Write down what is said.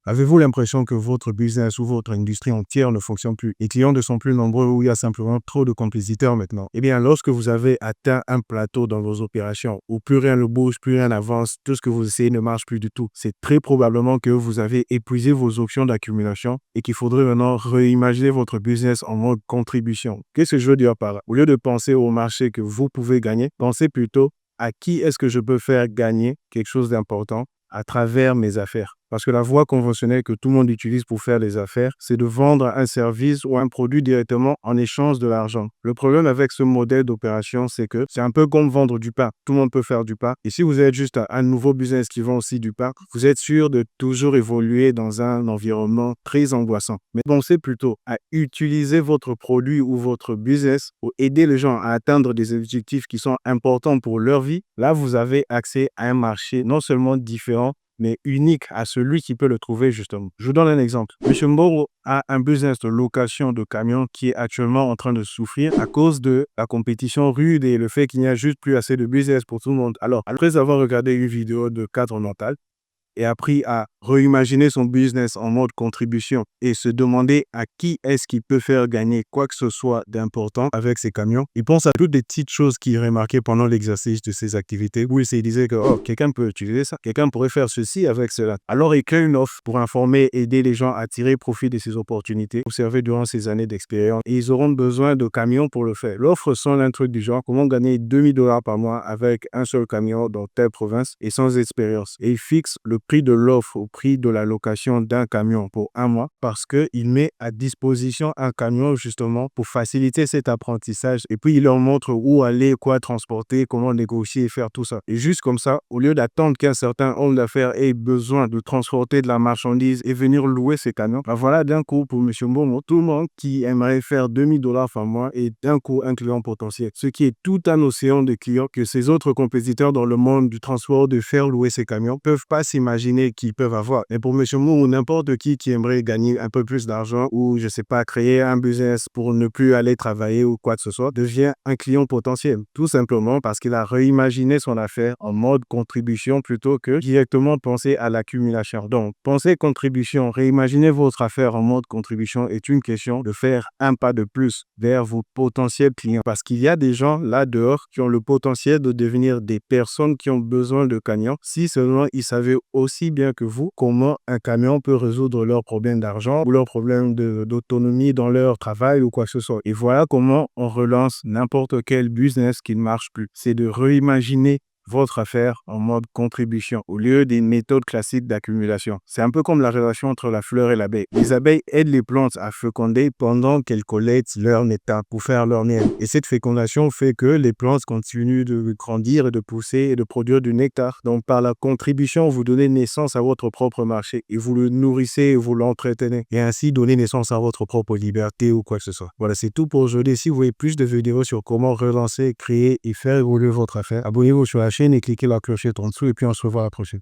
Avez-vous l'impression que votre business ou votre industrie entière ne fonctionne plus? Les clients ne sont plus nombreux ou il y a simplement trop de compétiteurs maintenant? Eh bien, lorsque vous avez atteint un plateau dans vos opérations où plus rien ne bouge, plus rien n'avance, tout ce que vous essayez ne marche plus du tout, c'est très probablement que vous avez épuisé vos options d'accumulation et qu'il faudrait maintenant réimaginer votre business en mode contribution. Qu'est-ce que je veux dire par là? Au lieu de penser au marché que vous pouvez gagner, pensez plutôt à qui est-ce que je peux faire gagner quelque chose d'important à travers mes affaires. Parce que la voie conventionnelle que tout le monde utilise pour faire les affaires, c'est de vendre un service ou un produit directement en échange de l'argent. Le problème avec ce modèle d'opération, c'est que c'est un peu comme vendre du pain. Tout le monde peut faire du pain. Et si vous êtes juste un nouveau business qui vend aussi du pain, vous êtes sûr de toujours évoluer dans un environnement très angoissant. Mais pensez plutôt à utiliser votre produit ou votre business pour aider les gens à atteindre des objectifs qui sont importants pour leur vie. Là, vous avez accès à un marché non seulement différent, mais unique à celui qui peut le trouver justement. Je vous donne un exemple. Monsieur Mboro a un business de location de camions qui est actuellement en train de souffrir à cause de la compétition rude et le fait qu'il n'y a juste plus assez de business pour tout le monde. Alors, après avoir regardé une vidéo de cadre mental, et appris à réimaginer son business en mode contribution et se demander à qui est-ce qu'il peut faire gagner quoi que ce soit d'important avec ses camions. Il pense à toutes les petites choses qu'il remarquait pendant l'exercice de ses activités où il se disait que oh, quelqu'un peut utiliser ça, quelqu'un pourrait faire ceci avec cela. Alors il crée une offre pour informer et aider les gens à tirer profit de ces opportunités observées durant ces années d'expérience et ils auront besoin de camions pour le faire. L'offre sonne un truc du genre comment gagner 2000 $ par mois avec un seul camion dans telle province et sans expérience. Et il fixe le prix de l'offre au prix de la location d'un camion pour un mois parce qu'il met à disposition un camion justement pour faciliter cet apprentissage et puis il leur montre où aller, quoi transporter, comment négocier et faire tout ça. Et juste comme ça, au lieu d'attendre qu'un certain homme d'affaires ait besoin de transporter de la marchandise et venir louer ces camions, ben voilà d'un coup pour M. Momo, tout le monde qui aimerait faire 2000 $ par mois et d'un coup un client potentiel. Ce qui est tout un océan de clients que ces autres compétiteurs dans le monde du transport de faire louer ces camions peuvent pas s'imaginer qu'ils peuvent avoir. Et pour M. Mou ou n'importe qui aimerait gagner un peu plus d'argent ou, je sais pas, créer un business pour ne plus aller travailler ou quoi que ce soit, devient un client potentiel. Tout simplement parce qu'il a reimaginé son affaire en mode contribution plutôt que directement penser à l'accumulation. Donc, penser contribution, réimaginer votre affaire en mode contribution est une question de faire un pas de plus vers vos potentiels clients. Parce qu'il y a des gens là dehors qui ont le potentiel de devenir des personnes qui ont besoin de camions si seulement ils savaient aussi bien que vous comment un camion peut résoudre leurs problèmes d'argent ou leurs problèmes d'autonomie dans leur travail ou quoi que ce soit. Et voilà comment on relance n'importe quel business qui ne marche plus. C'est de réimaginer votre affaire en mode contribution au lieu des méthodes classiques d'accumulation. C'est un peu comme la relation entre la fleur et l'abeille. Les abeilles aident les plantes à féconder pendant qu'elles collectent leur nectar pour faire leur miel. Et cette fécondation fait que les plantes continuent de grandir et de pousser et de produire du nectar. Donc par la contribution, vous donnez naissance à votre propre marché et vous le nourrissez et vous l'entretenez. Et ainsi donner naissance à votre propre liberté ou quoi que ce soit. Voilà, c'est tout pour aujourd'hui. Si vous voulez plus de vidéos sur comment relancer, créer et faire évoluer votre affaire, abonnez-vous sur la chaîne et cliquez la clochette en dessous et puis on se revoit à la prochaine.